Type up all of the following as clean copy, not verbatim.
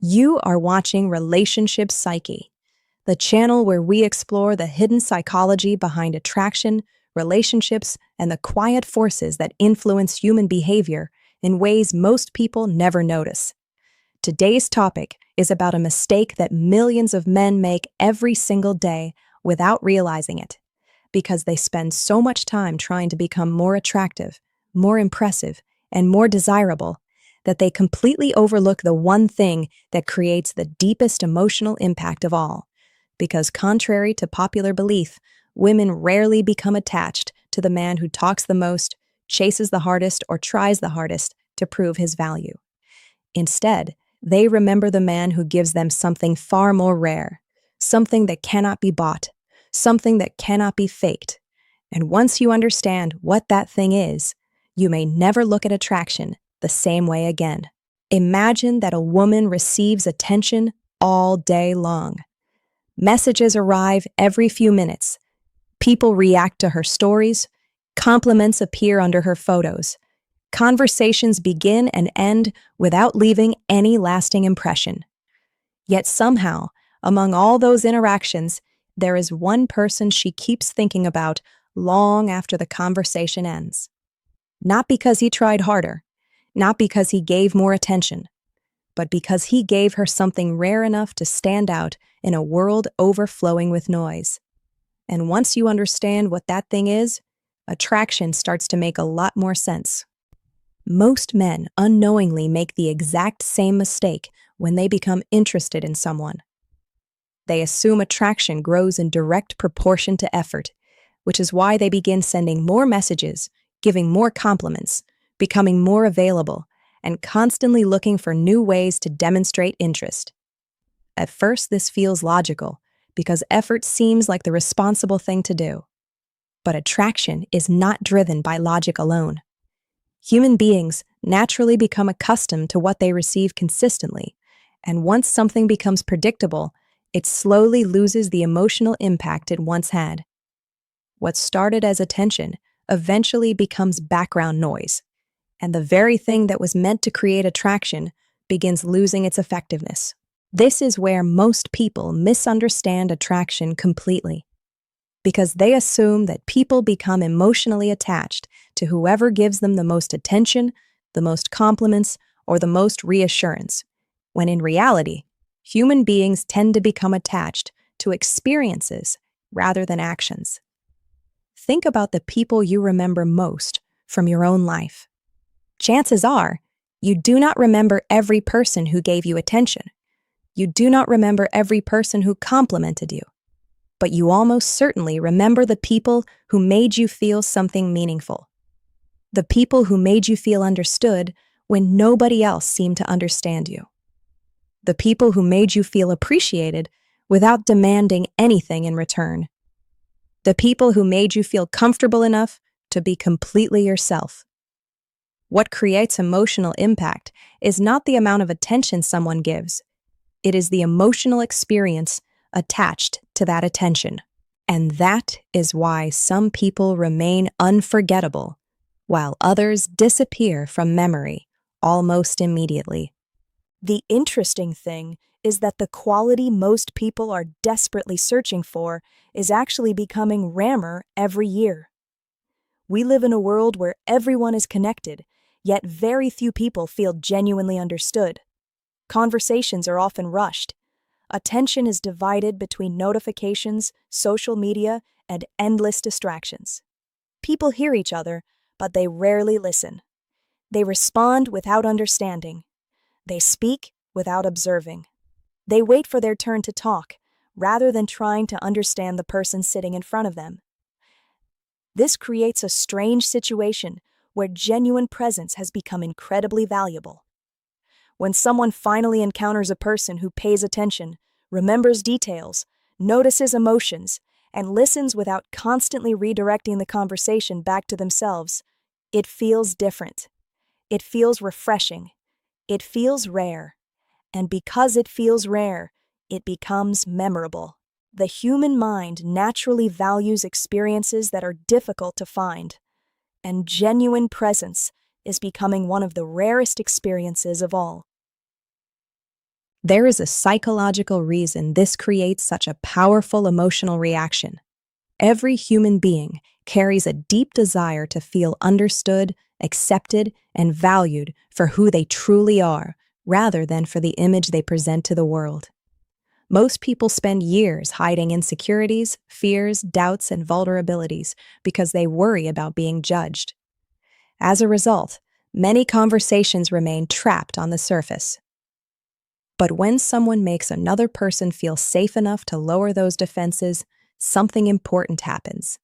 You are watching Relationship Psyche, the channel where we explore the hidden psychology behind attraction, relationships, and the quiet forces that influence human behavior in ways most people never notice. Today's topic is about a mistake that millions of men make every single day without realizing it, because they spend so much time trying to become more attractive, more impressive, and more desirable that they completely overlook the one thing that creates the deepest emotional impact of all. Because contrary to popular belief, women rarely become attached to the man who talks the most, chases the hardest, or tries the hardest to prove his value. Instead, they remember the man who gives them something far more rare, something that cannot be bought, something that cannot be faked. And once you understand what that thing is, you may never look at attraction the same way again. Imagine that a woman receives attention all day long. Messages arrive every few minutes. People react to her stories. Compliments appear under her photos. Conversations begin and end without leaving any lasting impression. Yet somehow, among all those interactions, there is one person she keeps thinking about long after the conversation ends. Not because he tried harder, not because he gave more attention, but because he gave her something rare enough to stand out in a world overflowing with noise. And once you understand what that thing is, attraction starts to make a lot more sense. Most men unknowingly make the exact same mistake when they become interested in someone. They assume attraction grows in direct proportion to effort, which is why they begin sending more messages, giving more compliments, becoming more available, and constantly looking for new ways to demonstrate interest. At first, this feels logical, because effort seems like the responsible thing to do. But attraction is not driven by logic alone. Human beings naturally become accustomed to what they receive consistently, and once something becomes predictable, it slowly loses the emotional impact it once had. What started as attention eventually becomes background noise, and the very thing that was meant to create attraction begins losing its effectiveness. This is where most people misunderstand attraction completely, because they assume that people become emotionally attached to whoever gives them the most attention, the most compliments, or the most reassurance, when in reality, human beings tend to become attached to experiences rather than actions. Think about the people you remember most from your own life. Chances are, you do not remember every person who gave you attention. You do not remember every person who complimented you. But you almost certainly remember the people who made you feel something meaningful. The people who made you feel understood when nobody else seemed to understand you. The people who made you feel appreciated without demanding anything in return. The people who made you feel comfortable enough to be completely yourself. What creates emotional impact is not the amount of attention someone gives. It is the emotional experience attached to that attention. And that is why some people remain unforgettable, while others disappear from memory almost immediately. The interesting thing is that the quality most people are desperately searching for is actually becoming rarer every year. We live in a world where everyone is connected, yet very few people feel genuinely understood. Conversations are often rushed. Attention is divided between notifications, social media, and endless distractions. People hear each other, but they rarely listen. They respond without understanding. They speak without observing. They wait for their turn to talk, rather than trying to understand the person sitting in front of them. This creates a strange situation where genuine presence has become incredibly valuable. When someone finally encounters a person who pays attention, remembers details, notices emotions, and listens without constantly redirecting the conversation back to themselves, it feels different. It feels refreshing. It feels rare. And because it feels rare, it becomes memorable. The human mind naturally values experiences that are difficult to find, and genuine presence is becoming one of the rarest experiences of all. There is a psychological reason this creates such a powerful emotional reaction. Every human being carries a deep desire to feel understood, accepted, and valued for who they truly are, rather than for the image they present to the world. Most people spend years hiding insecurities, fears, doubts, and vulnerabilities because they worry about being judged. As a result, many conversations remain trapped on the surface. But when someone makes another person feel safe enough to lower those defenses, something important happens.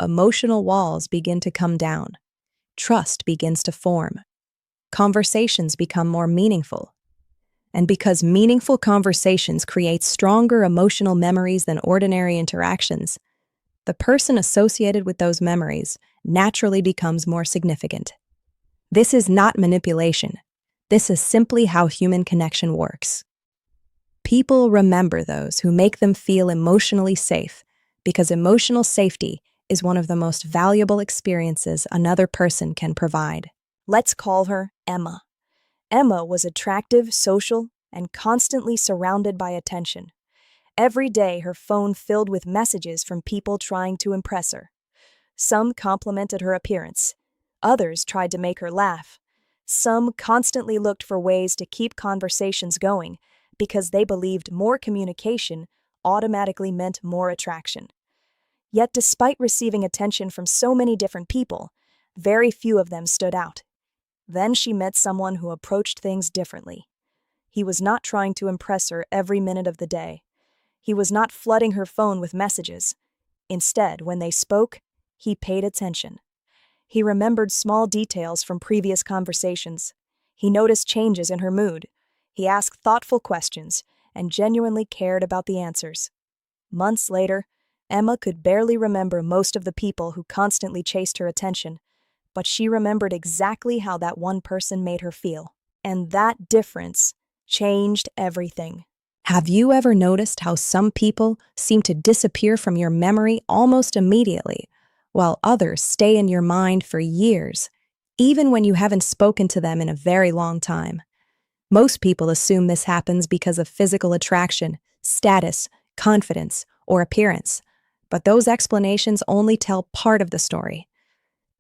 Emotional walls begin to come down. Trust begins to form. Conversations become more meaningful. And because meaningful conversations create stronger emotional memories than ordinary interactions, the person associated with those memories naturally becomes more significant. This is not manipulation. This is simply how human connection works. People remember those who make them feel emotionally safe, because emotional safety is one of the most valuable experiences another person can provide. Let's call her Emma. Emma was attractive, social, and constantly surrounded by attention. Every day her phone filled with messages from people trying to impress her. Some complimented her appearance. Others tried to make her laugh. Some constantly looked for ways to keep conversations going because they believed more communication automatically meant more attraction. Yet despite receiving attention from so many different people, very few of them stood out. Then she met someone who approached things differently. He was not trying to impress her every minute of the day. He was not flooding her phone with messages. Instead, when they spoke, he paid attention. He remembered small details from previous conversations. He noticed changes in her mood. He asked thoughtful questions and genuinely cared about the answers. Months later, Emma could barely remember most of the people who constantly chased her attention, but she remembered exactly how that one person made her feel. And that difference changed everything. Have you ever noticed how some people seem to disappear from your memory almost immediately, while others stay in your mind for years, even when you haven't spoken to them in a very long time? Most people assume this happens because of physical attraction, status, confidence, or appearance, but those explanations only tell part of the story.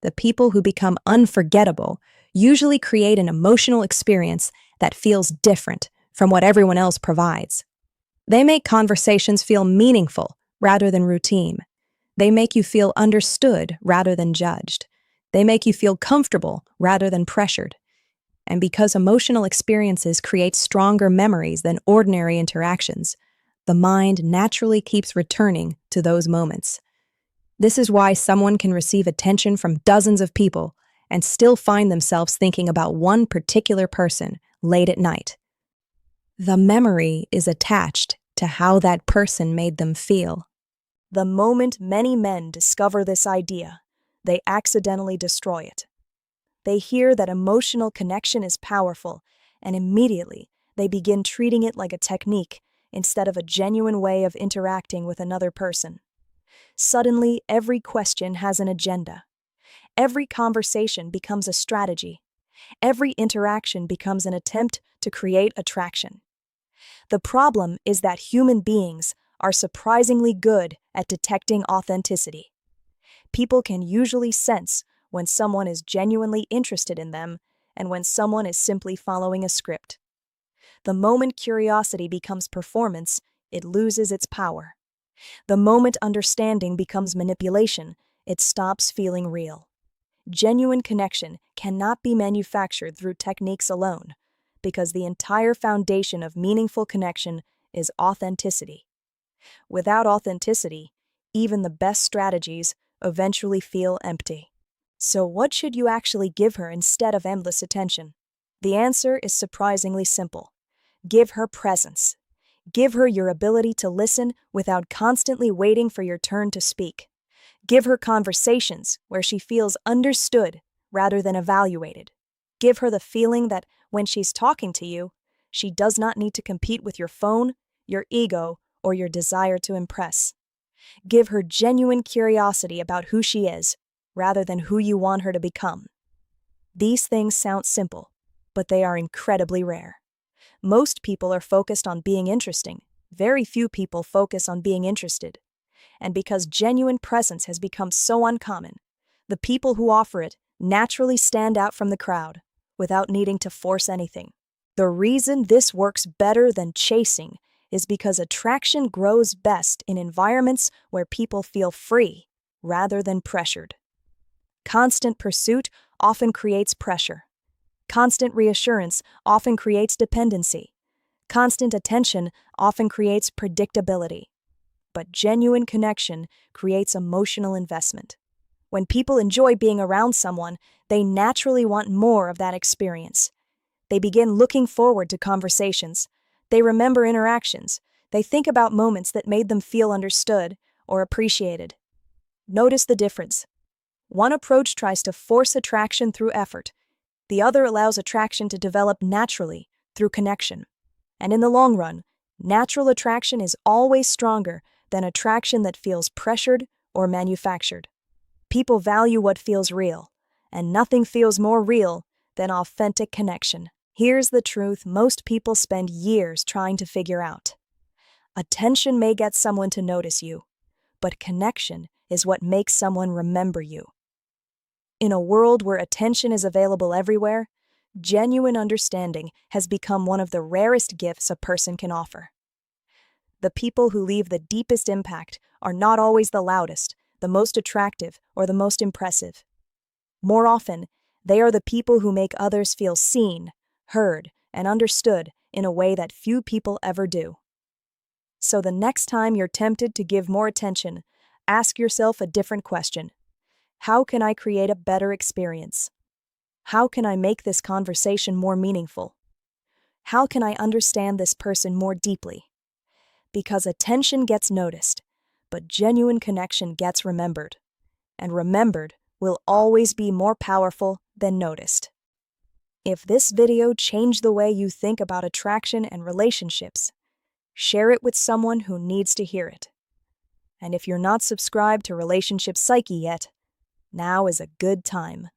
The people who become unforgettable usually create an emotional experience that feels different from what everyone else provides. They make conversations feel meaningful rather than routine. They make you feel understood rather than judged. They make you feel comfortable rather than pressured. And because emotional experiences create stronger memories than ordinary interactions, the mind naturally keeps returning to those moments. This is why someone can receive attention from dozens of people and still find themselves thinking about one particular person late at night. The memory is attached to how that person made them feel. The moment many men discover this idea, they accidentally destroy it. They hear that emotional connection is powerful, and immediately they begin treating it like a technique instead of a genuine way of interacting with another person. Suddenly, every question has an agenda. Every conversation becomes a strategy. Every interaction becomes an attempt to create attraction. The problem is that human beings are surprisingly good at detecting authenticity. People can usually sense when someone is genuinely interested in them and when someone is simply following a script. The moment curiosity becomes performance, it loses its power. The moment understanding becomes manipulation, it stops feeling real. Genuine connection cannot be manufactured through techniques alone, because the entire foundation of meaningful connection is authenticity. Without authenticity, even the best strategies eventually feel empty. So what should you actually give her instead of endless attention? The answer is surprisingly simple. Give her presence. Give her your ability to listen without constantly waiting for your turn to speak. Give her conversations where she feels understood rather than evaluated. Give her the feeling that when she's talking to you, she does not need to compete with your phone, your ego, or your desire to impress. Give her genuine curiosity about who she is, rather than who you want her to become. These things sound simple, but they are incredibly rare. Most people are focused on being interesting. Very few people focus on being interested. And because genuine presence has become so uncommon, the people who offer it naturally stand out from the crowd without needing to force anything. The reason this works better than chasing is because attraction grows best in environments where people feel free rather than pressured. Constant pursuit often creates pressure. Constant reassurance often creates dependency. Constant attention often creates predictability. But genuine connection creates emotional investment. When people enjoy being around someone, they naturally want more of that experience. They begin looking forward to conversations. They remember interactions. They think about moments that made them feel understood or appreciated. Notice the difference. One approach tries to force attraction through effort. The other allows attraction to develop naturally through connection. And in the long run, natural attraction is always stronger than attraction that feels pressured or manufactured. People value what feels real, and nothing feels more real than authentic connection. Here's the truth most people spend years trying to figure out. Attention may get someone to notice you, but connection is what makes someone remember you. In a world where attention is available everywhere, genuine understanding has become one of the rarest gifts a person can offer. The people who leave the deepest impact are not always the loudest, the most attractive, or the most impressive. More often, they are the people who make others feel seen, heard, and understood in a way that few people ever do. So the next time you're tempted to give more attention, ask yourself a different question. How can I create a better experience? How can I make this conversation more meaningful? How can I understand this person more deeply? Because attention gets noticed, but genuine connection gets remembered. And remembered will always be more powerful than noticed. If this video changed the way you think about attraction and relationships, share it with someone who needs to hear it. And if you're not subscribed to Relationship Psyche yet, now is a good time.